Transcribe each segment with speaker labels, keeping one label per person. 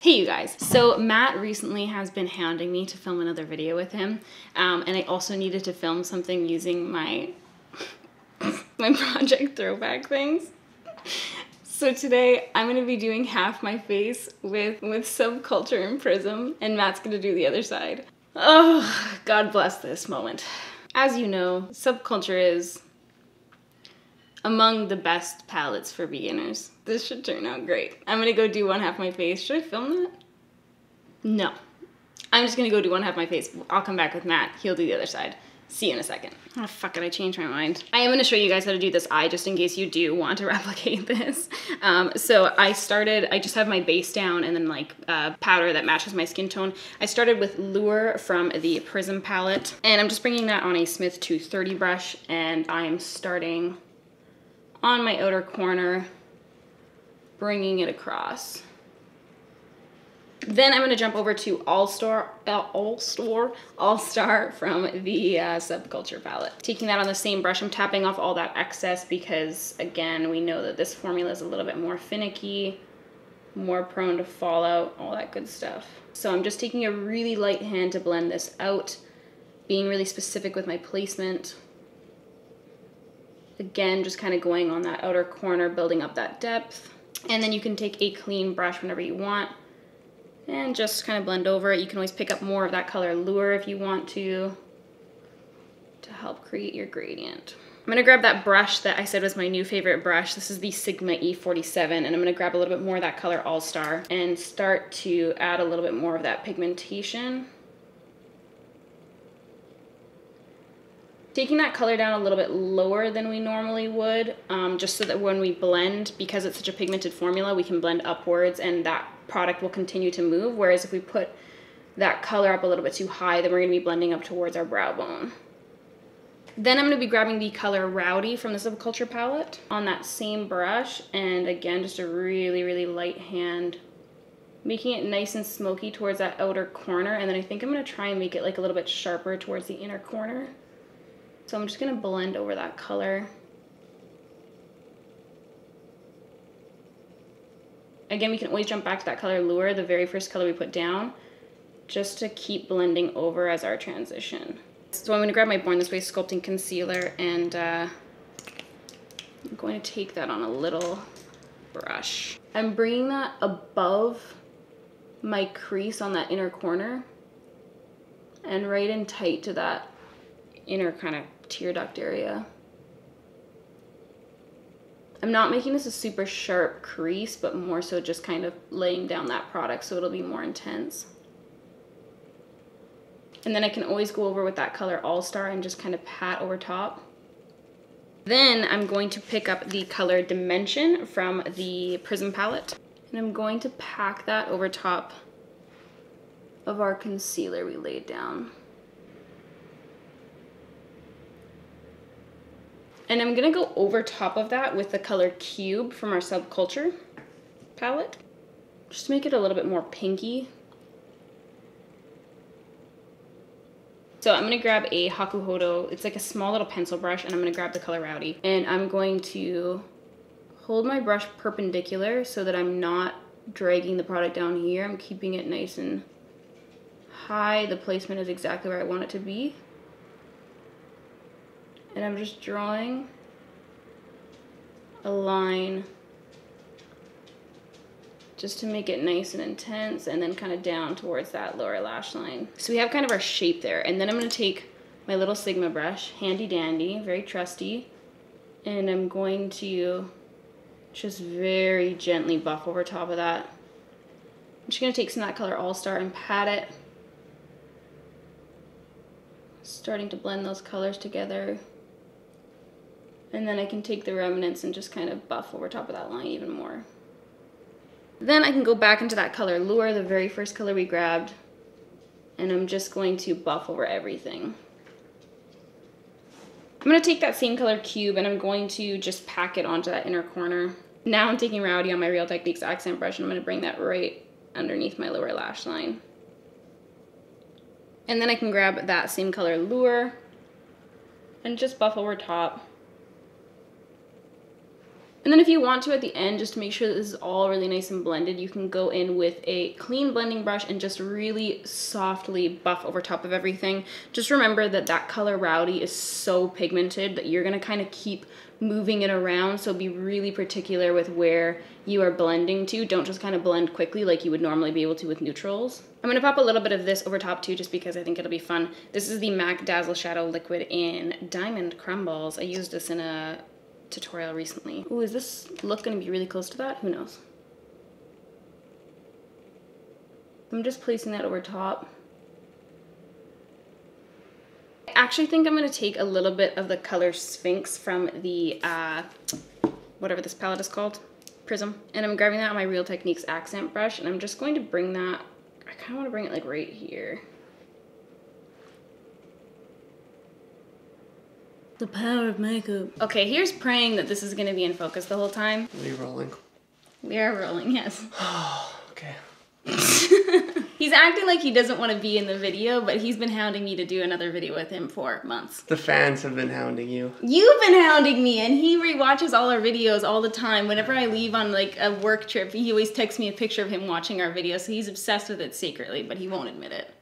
Speaker 1: Hey you guys, so Matt recently has been hounding me to film another video with him, and I also needed to film something using my project throwback things. So today I'm going to be doing half my face with Subculture and Prism, and Matt's going to do the other side. Oh, God bless this moment. As you know, Subculture is among the best palettes for beginners. This should turn out great. I'm gonna go do one half my face. Should I film that? No. I'm just gonna go do one half my face. I'll come back with Matt. He'll do the other side. See you in a second. Oh, fuck it, I changed my mind. I am gonna show you guys how to do this eye just in case you do want to replicate this. So I just have my base down and then like powder that matches my skin tone. I started with Lure from the Prism palette, and I'm just bringing that on a Smith 230 brush, and I'm starting on my outer corner, bringing it across. Then I'm gonna jump over to All Star from the Subculture palette. Taking that on the same brush, I'm tapping off all that excess because, again, we know that this formula is a little bit more finicky, more prone to fallout, all that good stuff. So I'm just taking a really light hand to blend this out, being really specific with my placement. Again, just kind of going on that outer corner, building up that depth. And then you can take a clean brush whenever you want and just kind of blend over it. You can always pick up more of that color Lure if you want to help create your gradient. I'm gonna grab that brush that I said was my new favorite brush. This is the Sigma E47, and I'm gonna grab a little bit more of that color All Star and start to add a little bit more of that pigmentation. Taking that color down a little bit lower than we normally would, just so that when we blend, because it's such a pigmented formula, we can blend upwards and that product will continue to move. Whereas if we put that color up a little bit too high, then we're gonna be blending up towards our brow bone. Then I'm gonna be grabbing the color Rowdy from the Subculture palette on that same brush, and again, just a really, really light hand, making it nice and smoky towards that outer corner. And then I think I'm gonna try and make it like a little bit sharper towards the inner corner. So I'm just gonna blend over that color. Again, we can always jump back to that color Lure, the very first color we put down, just to keep blending over as our transition. So I'm gonna grab my Born This Way Sculpting Concealer, and I'm going to take that on a little brush. I'm bringing that above my crease on that inner corner and right in tight to that inner kind of tear duct area. I'm not making this a super sharp crease, but more so just kind of laying down that product so it'll be more intense. And then I can always go over with that color All Star and just kind of pat over top. Then I'm going to pick up the color Dimension from the Prism palette, and I'm going to pack that over top of our concealer we laid down. And I'm gonna go over top of that with the color Cube from our Subculture palette, just to make it a little bit more pinky. So I'm gonna grab a Hakuhodo, it's like a small little pencil brush, and I'm gonna grab the color Rowdy. And I'm going to hold my brush perpendicular so that I'm not dragging the product down here. I'm keeping it nice and high. The placement is exactly where I want it to be. And I'm just drawing a line just to make it nice and intense, and then kind of down towards that lower lash line. So we have kind of our shape there. And then I'm gonna take my little Sigma brush, handy dandy, very trusty, and I'm going to just very gently buff over top of that. I'm just gonna take some of that color All Star and pat it, starting to blend those colors together. And then I can take the remnants and just kind of buff over top of that line even more. Then I can go back into that color Lure, the very first color we grabbed, and I'm just going to buff over everything. I'm gonna take that same color Cube and I'm going to just pack it onto that inner corner. Now I'm taking Rowdy on my Real Techniques accent brush, and I'm gonna bring that right underneath my lower lash line. And then I can grab that same color Lure and just buff over top. And then if you want to at the end, just to make sure that this is all really nice and blended, you can go in with a clean blending brush and just really softly buff over top of everything. Just remember that that color Rowdy is so pigmented that you're gonna kind of keep moving it around, so be really particular with where you are blending to. Don't just kind of blend quickly like you would normally be able to with neutrals. I'm gonna pop a little bit of this over top too, just because I think it'll be fun. This is the MAC Dazzle Shadow Liquid in Diamond Crumbles. I used this in a tutorial recently. Ooh, is this look gonna be really close to that? Who knows? I'm just placing that over top. I actually think I'm gonna take a little bit of the color Sphinx from the, whatever this palette is called, Prism. And I'm grabbing that on my Real Techniques accent brush, and I'm just going to bring that, I kinda wanna bring it like right here. The power of makeup. Okay, here's praying that this is gonna be in focus the whole time.
Speaker 2: Are you rolling?
Speaker 1: We are rolling, yes.
Speaker 2: Okay.
Speaker 1: He's acting like he doesn't want to be in the video, but he's been hounding me to do another video with him for months.
Speaker 2: The fans have been hounding you.
Speaker 1: You've been hounding me, and he rewatches all our videos all the time. Whenever I leave on like a work trip, he always texts me a picture of him watching our videos, so he's obsessed with it secretly, but he won't admit it.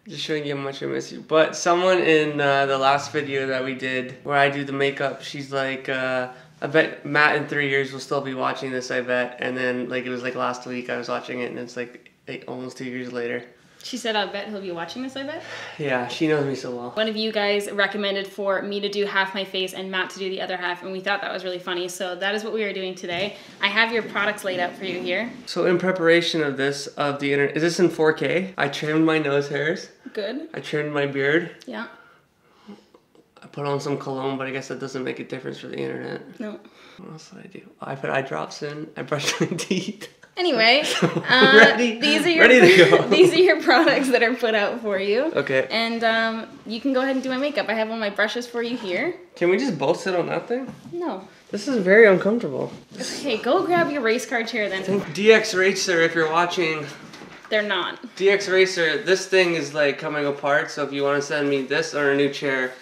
Speaker 2: Just showing you how much I miss you. But someone in the last video that we did, where I do the makeup, she's like, I bet Matt in 3 years will still be watching this, I bet. And then like it was like last week I was watching it, and it's like almost 2 years later.
Speaker 1: She said, I bet he'll be watching this, I bet?
Speaker 2: Yeah, she knows me so well.
Speaker 1: One of you guys recommended for me to do half my face and Matt to do the other half, and we thought that was really funny, so that is what we are doing today. I have your products laid out for you here.
Speaker 2: So in preparation of this, is this in 4K? I trimmed my nose hairs.
Speaker 1: Good.
Speaker 2: I trimmed my beard.
Speaker 1: Yeah.
Speaker 2: I put on some cologne, but I guess that doesn't make a difference for the internet.
Speaker 1: No.
Speaker 2: What else did I do? I put eye drops in. I brushed my teeth.
Speaker 1: Anyway, these are your products that are put out for you.
Speaker 2: Okay.
Speaker 1: And you can go ahead and do my makeup. I have all my brushes for you here.
Speaker 2: Can we just both sit on that thing?
Speaker 1: No.
Speaker 2: This is very uncomfortable.
Speaker 1: Okay, go grab your race car chair then.
Speaker 2: DX Racer, if you're watching.
Speaker 1: They're not.
Speaker 2: DX Racer, this thing is like coming apart, so if you want to send me this or a new chair,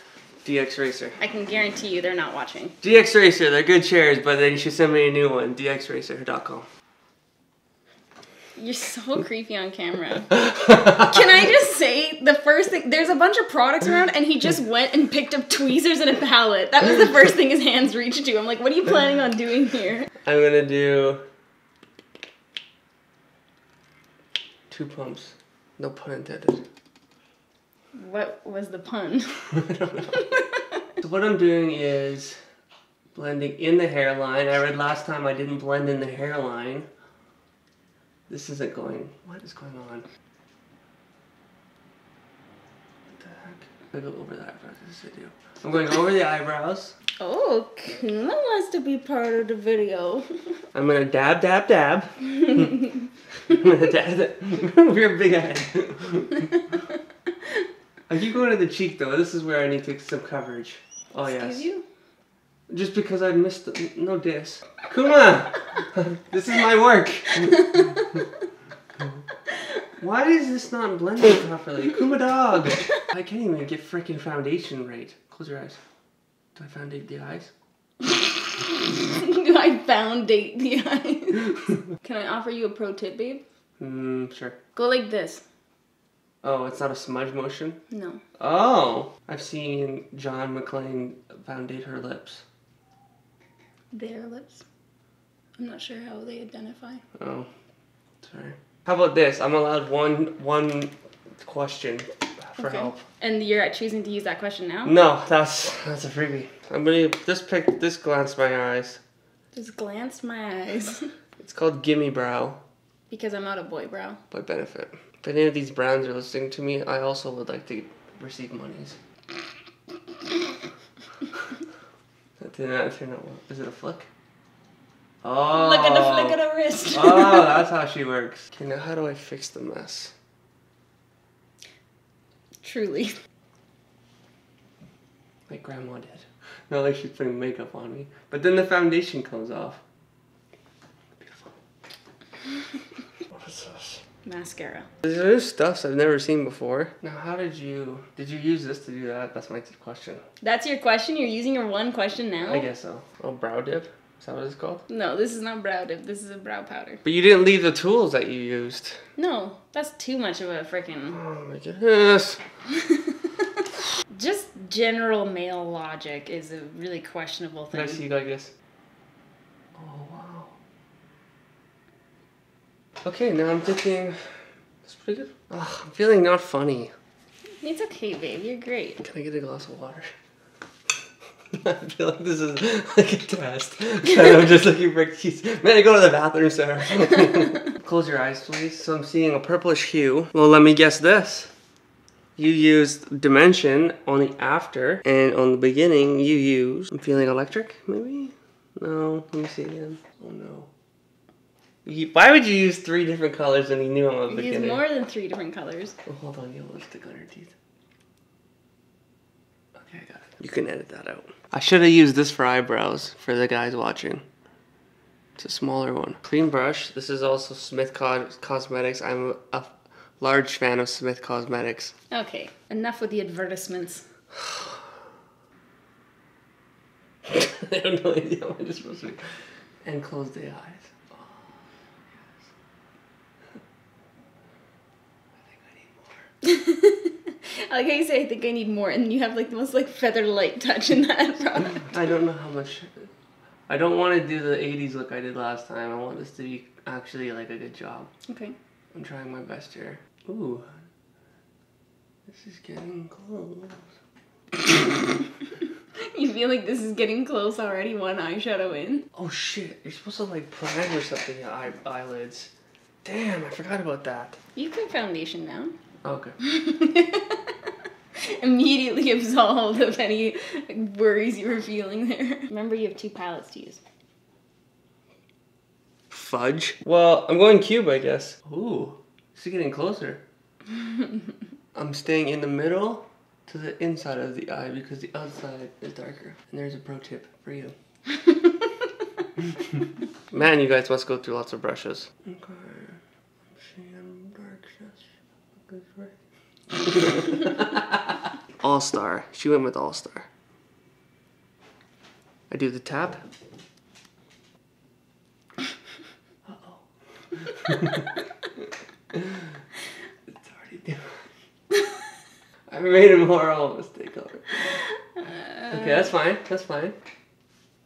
Speaker 2: DX Racer.
Speaker 1: I can guarantee you they're not watching.
Speaker 2: DX Racer, they're good chairs, but then you should send me a new one, dxracer.com.
Speaker 1: You're so creepy on camera. Can I just say, the first thing, there's a bunch of products around, and he just went and picked up tweezers and a palette. That was the first thing his hands reached to. I'm like, what are you planning on doing here?
Speaker 2: I'm gonna do 2 pumps. No pun intended.
Speaker 1: What was the pun?
Speaker 2: I don't know. So what I'm doing is blending in the hairline. I read last time I didn't blend in the hairline. This isn't going. What is going on? What the heck? I go over the eyebrows. This video. I'm going over the eyebrows.
Speaker 1: Oh, Kuna wants to be part of the video.
Speaker 2: I'm gonna dab, dab, dab. I'm gonna dab. You're a big head. I keep going to the cheek though. This is where I need to get some coverage. Oh yes.
Speaker 1: Excuse you?
Speaker 2: Just because I missed the, no diss. Kuma! This is my work. Why is this not blending properly? Kuma dog! I can't even get freaking foundation right. Close your eyes. Do I foundate the eyes?
Speaker 1: Do I foundate the eyes? Can I offer you a pro tip, babe?
Speaker 2: Sure.
Speaker 1: Go like this.
Speaker 2: Oh, it's not a smudge motion?
Speaker 1: No.
Speaker 2: Oh! I've seen John McClane foundate her lips.
Speaker 1: Their lips? I'm not sure how they identify.
Speaker 2: Oh, sorry. How about this? I'm allowed one question for help.
Speaker 1: And you're choosing to use that question now?
Speaker 2: No, that's a freebie. I'm gonna just pick this glance my eyes.
Speaker 1: Just glanced my eyes.
Speaker 2: It's called Gimme Brow.
Speaker 1: Because I'm not a boy brow.
Speaker 2: By benefit. If any of these brands are listening to me, I also would like to receive monies. That did not turn out well. Is it a flick? Oh.
Speaker 1: Look at the flick of the wrist.
Speaker 2: Oh, that's how she works. Okay, now how do I fix the mess?
Speaker 1: Truly.
Speaker 2: Like grandma did. Not like she's putting makeup on me. But then the foundation comes off. Beautiful. What is this?
Speaker 1: Mascara.
Speaker 2: These are new stuffs I've never seen before. Now how did you use this to do that? That's my question.
Speaker 1: That's your question? You're using your one question now?
Speaker 2: I guess so. Oh, brow dip? Is that what it's called?
Speaker 1: No, this is not brow dip. This is a brow powder.
Speaker 2: But you didn't leave the tools that you used.
Speaker 1: No, that's too much of a freaking...
Speaker 2: Oh my goodness.
Speaker 1: Just general male logic is a really questionable thing.
Speaker 2: Can I see like this? Oh, wow. Okay, now I'm thinking... That's pretty good. Oh, I'm feeling not funny.
Speaker 1: It's okay, babe. You're great.
Speaker 2: Can I get a glass of water? I feel like this is like a test. And I'm just looking for keys. Man, I go to the bathroom, Sarah. Close your eyes, please. So I'm seeing a purplish hue. Well, let me guess this. You used dimension on the after, and on the beginning you used... I'm feeling electric, maybe? No, let me see again. Oh no. Why would you use 3 different colors when you knew on the beginning?
Speaker 1: Use more than 3 different colors.
Speaker 2: Oh, hold on, you have lipstick on your teeth. Okay, I got it. You can edit that out. I should have used this for eyebrows for the guys watching. It's a smaller one. Clean brush. This is also Smith Cosmetics. I'm a large fan of Smith Cosmetics.
Speaker 1: Okay, enough with the advertisements.
Speaker 2: I have no idea what it's supposed to be. And close the eyes. Oh, yes. I think I need more.
Speaker 1: I like how you say, I think I need more, and you have like the most like feather light touch in that product.
Speaker 2: I don't know how much. I don't want to do the 80s look I did last time. I want this to be actually like a good job.
Speaker 1: Okay.
Speaker 2: I'm trying my best here. Ooh. This is getting close.
Speaker 1: You feel like this is getting close already, one eyeshadow in?
Speaker 2: Oh shit, you're supposed to like prime or something your eyelids. Damn, I forgot about that.
Speaker 1: You put foundation now.
Speaker 2: Okay.
Speaker 1: Immediately absolved of any worries you were feeling there. Remember, you have 2 palettes to use.
Speaker 2: Fudge? Well, I'm going cube, I guess. Ooh, this is getting closer. I'm staying in the middle to the inside of the eye because the outside is darker. And there's a pro tip for you. Man, you guys must go through lots of brushes. Okay. I'm seeing darkness. All-Star. She went with All-Star. I do the tap. Uh-oh. It's already doing. I made a moral mistake already. Okay, that's fine. That's fine.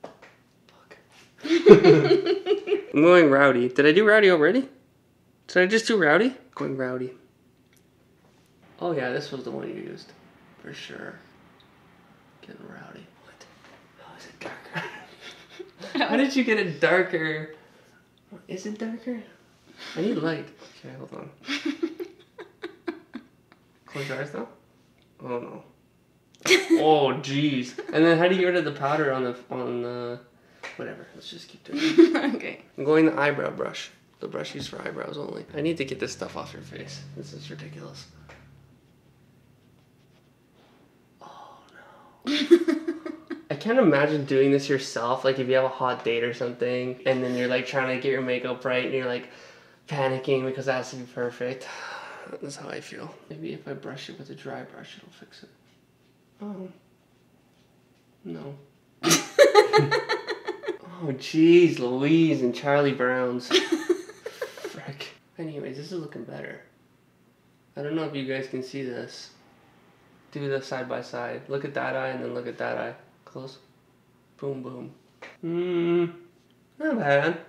Speaker 2: Fuck. I'm going rowdy. Did I do rowdy already? Did I just do rowdy? Going rowdy. Oh yeah, this was the one you used. For sure. Getting rowdy. What? How is it darker? How did you get it darker? Is it darker? I need light. Okay, hold on. Close your eyes now. Oh no. Oh jeez. And then how do you get rid of the powder on the whatever. Let's just keep doing it.
Speaker 1: Okay.
Speaker 2: I'm going the eyebrow brush. The brush used for eyebrows only. I need to get this stuff off your face. This is ridiculous. Oh no. I can't imagine doing this yourself. Like if you have a hot date or something and then you're like trying to get your makeup right and you're like panicking because it has to be perfect. That's how I feel. Maybe if I brush it with a dry brush, it'll fix it. Oh. No. Oh, jeez, Louise and Charlie Brown's. Frick. Anyways, this is looking better. I don't know if you guys can see this. Do this side by side. Look at that eye and then look at that eye. Close. Boom, boom. Not bad.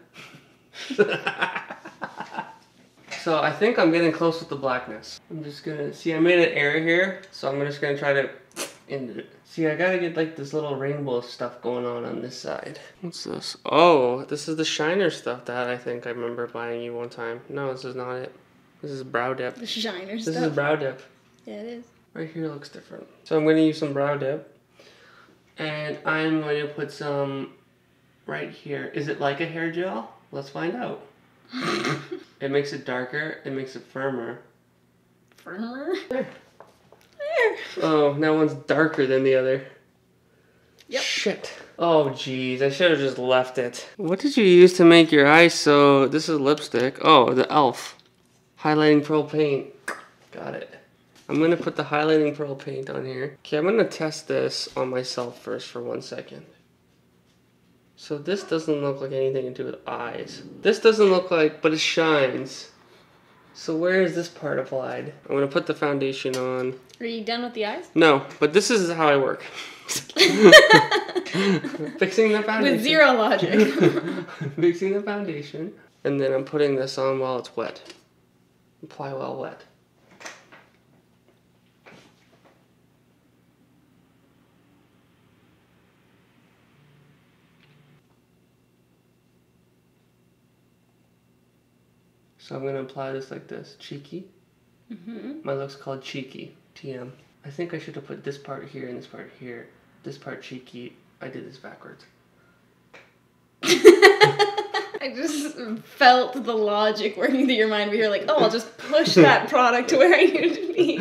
Speaker 2: So I think I'm getting close with the blackness. I'm just gonna, see I made an error here, so I'm just gonna try to end it. See, I gotta get like this little rainbow stuff going on this side. What's this? Oh, this is the shiner stuff that I think I remember buying you one time. No, this is not it. This is brow dip.
Speaker 1: The shiner stuff?
Speaker 2: This is brow dip.
Speaker 1: Yeah, it is.
Speaker 2: Right here looks different. So I'm gonna use some brow dip. And I'm going to put some right here. Is it like a hair gel? Let's find out. It makes it darker. It makes it firmer.
Speaker 1: Firmer?
Speaker 2: There. Oh, that one's darker than the other.
Speaker 1: Yep.
Speaker 2: Shit. Oh, jeez. I should have just left it. What did you use to make your eyes so... This is lipstick. Oh, the e.l.f. Highlighting Pearl Paint. Got it. I'm going to put the highlighting pearl paint on here. Okay, I'm going to test this on myself first for 1 second. So this doesn't look like anything to do with eyes. This doesn't look like, but it shines. So where is this part applied? I'm gonna put the foundation on.
Speaker 1: Are you done with the eyes?
Speaker 2: No, but this is how I work. Fixing the foundation.
Speaker 1: With zero logic.
Speaker 2: Fixing the foundation. And then I'm putting this on while it's wet. Apply while wet. So I'm going to apply this like this. Cheeky. My look's called cheeky. TM. I think I should have put this part here and this part here. This part cheeky. I did this backwards.
Speaker 1: I just felt the logic working through your mind, but you're like, oh, I'll just push that product to where I need it to be.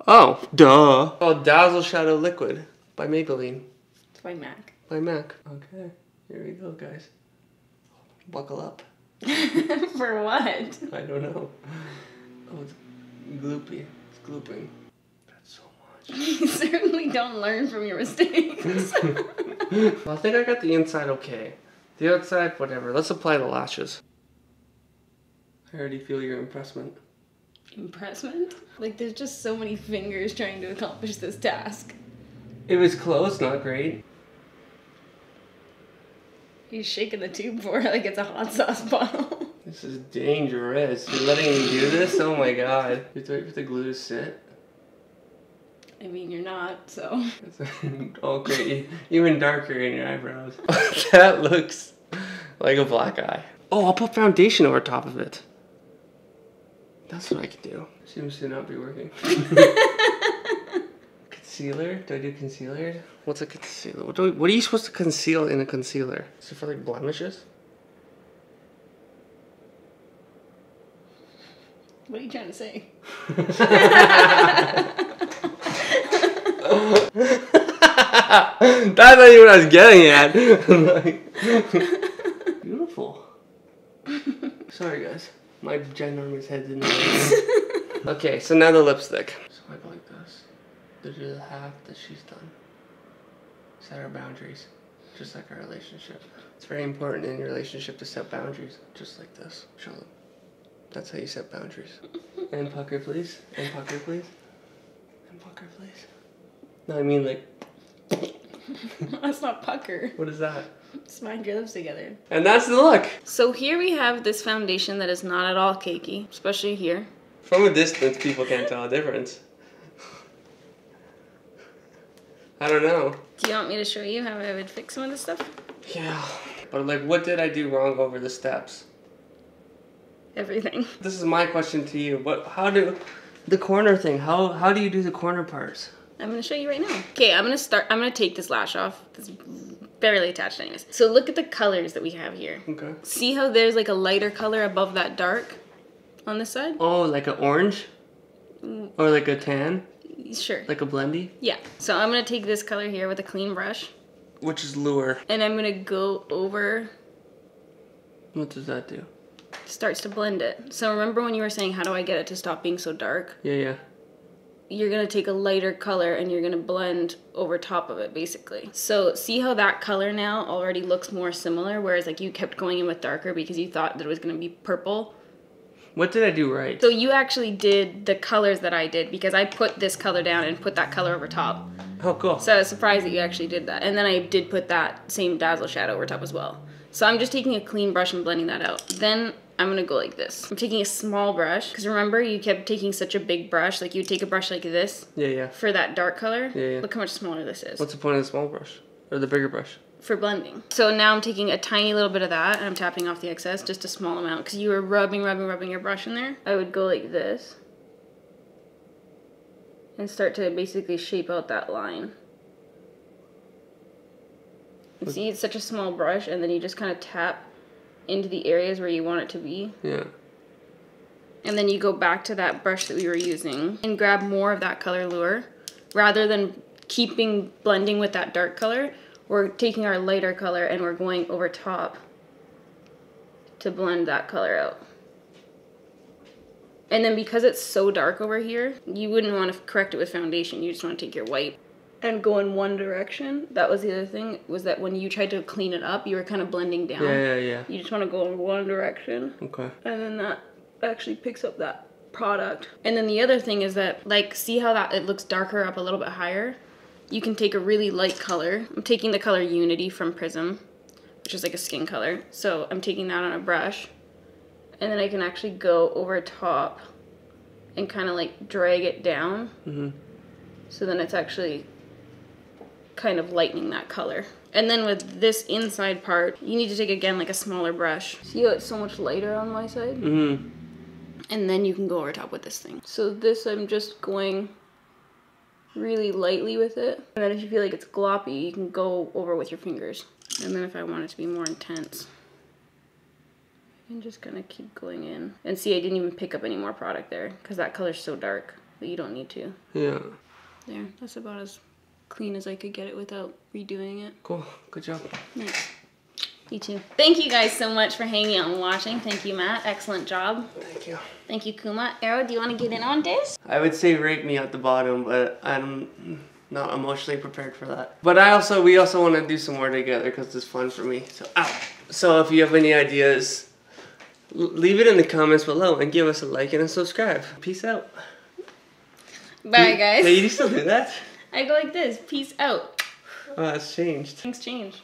Speaker 2: Oh, duh. Oh, Dazzle Shadow Liquid by Maybelline.
Speaker 1: It's by MAC.
Speaker 2: By MAC. Okay, here we go, guys. Buckle up.
Speaker 1: For what?
Speaker 2: I don't know. Oh, it's gloopy. It's glooping. That's so much.
Speaker 1: You certainly don't learn from your mistakes.
Speaker 2: Well, I think I got the inside okay. The outside, whatever. Let's apply the lashes. I already feel your impressment.
Speaker 1: Impressment? Like, there's just so many fingers trying to accomplish this task.
Speaker 2: It was close, not great.
Speaker 1: He's shaking the tube for it like it's a hot sauce bottle.
Speaker 2: This is dangerous. You're letting me do this? Oh my god. You have to wait for the glue to sit.
Speaker 1: I mean, you're not, so.
Speaker 2: Oh, great. Even darker in your eyebrows. That looks like a black eye. Oh, I'll put foundation over top of it. That's what I could do. Seems to not be working. Concealer? Do I do concealer? What's a concealer? What are you supposed to conceal in a concealer? Is it for like blemishes?
Speaker 1: What are you trying to say?
Speaker 2: That's not even what I was getting at. Beautiful. Sorry guys, my ginormous head didn't know. Okay, so now the lipstick. Swipe like this. This is the half that she's done. Set our boundaries, just like our relationship. It's very important in your relationship to set boundaries, just like this. Show them. That's how you set boundaries. And pucker, please. And pucker, please. And pucker, please. No, I mean like.
Speaker 1: That's not pucker.
Speaker 2: What is that?
Speaker 1: Smack your lips together.
Speaker 2: And that's the look.
Speaker 1: So here we have this foundation that is not at all cakey, especially here.
Speaker 2: From a distance, people can't tell a difference. I don't know.
Speaker 1: Do you want me to show you how I would fix some of this stuff?
Speaker 2: Yeah. But like, what did I do wrong over the steps?
Speaker 1: Everything.
Speaker 2: This is my question to you. How do the corner thing? How do you do the corner parts?
Speaker 1: I'm gonna show you right now. Okay, I'm gonna take this lash off. It's barely attached anyways. So look at the colors that we have here.
Speaker 2: Okay.
Speaker 1: See how there's like a lighter color above that dark on this side?
Speaker 2: Oh, like an orange? Or like a tan?
Speaker 1: Sure.
Speaker 2: Like a blendy?
Speaker 1: Yeah. So I'm gonna take this color here with a clean brush.
Speaker 2: Which is Lure.
Speaker 1: And I'm gonna go over.
Speaker 2: What does that do?
Speaker 1: Starts to blend it. So remember when you were saying, how do I get it to stop being so dark?
Speaker 2: Yeah.
Speaker 1: You're gonna take a lighter color and you're gonna blend over top of it, basically. So see how that color now already looks more similar, whereas like you kept going in with darker because you thought that it was gonna be purple.
Speaker 2: What did I do right?
Speaker 1: So you actually did the colors that I did because I put this color down and put that color over top.
Speaker 2: Oh, cool.
Speaker 1: So I was surprised that you actually did that. And then I did put that same Dazzle shadow over top as well. So I'm just taking a clean brush and blending that out. Then I'm gonna go like this. I'm taking a small brush, because remember you kept taking such a big brush, like you would take a brush like this.
Speaker 2: Yeah.
Speaker 1: For that dark color.
Speaker 2: Yeah.
Speaker 1: Look how much smaller this is.
Speaker 2: What's the point of the small brush? Or the bigger brush?
Speaker 1: For blending. So now I'm taking a tiny little bit of that, and I'm tapping off the excess, just a small amount, because you were rubbing your brush in there. I would go like this. And start to basically shape out that line. And see, it's such a small brush, and then you just kind of tap into the areas where you want it to be.
Speaker 2: Yeah.
Speaker 1: And then you go back to that brush that we were using and grab more of that color Lure. Rather than keeping blending with that dark color, we're taking our lighter color and we're going over top to blend that color out. And then because it's so dark over here, you wouldn't want to correct it with foundation. You just want to take your white and go in one direction. That was the other thing, was that when you tried to clean it up, you were kind of blending down.
Speaker 2: Yeah.
Speaker 1: You just want to go in one direction.
Speaker 2: Okay.
Speaker 1: And then that actually picks up that product. And then the other thing is that, like, see how that it looks darker up a little bit higher? You can take a really light color. I'm taking the color Unity from Prism, which is like a skin color. So I'm taking that on a brush. And then I can actually go over top and kind of like drag it down.
Speaker 2: Mm-hmm.
Speaker 1: So then it's actually kind of lightening that color. And then with this inside part, you need to take, again, like a smaller brush. See how it's so much lighter on my side?
Speaker 2: Mm-hmm.
Speaker 1: And then you can go over top with this thing. So this, I'm just going really lightly with it. And then if you feel like it's gloppy, you can go over with your fingers. And then if I want it to be more intense, I can just kind of keep going in. And see, I didn't even pick up any more product there because that color's so dark that you don't need to.
Speaker 2: Yeah.
Speaker 1: There, that's about as clean as I could get it without redoing it.
Speaker 2: Cool. Good job.
Speaker 1: Nice. You too. Thank you guys so much for hanging out and watching. Thank you, Matt. Excellent job.
Speaker 2: Thank you.
Speaker 1: Thank you, Kuma. Arrow, do you want to get in on this?
Speaker 2: I would say rate me at the bottom, but I'm not emotionally prepared for that. But we also want to do some more together because it's fun for me. So if you have any ideas, leave it in the comments below and give us a like and a subscribe. Peace out.
Speaker 1: Bye, guys.
Speaker 2: Hey, you still do that?
Speaker 1: I go like this. Peace out.
Speaker 2: Oh, that's changed.
Speaker 1: Things change.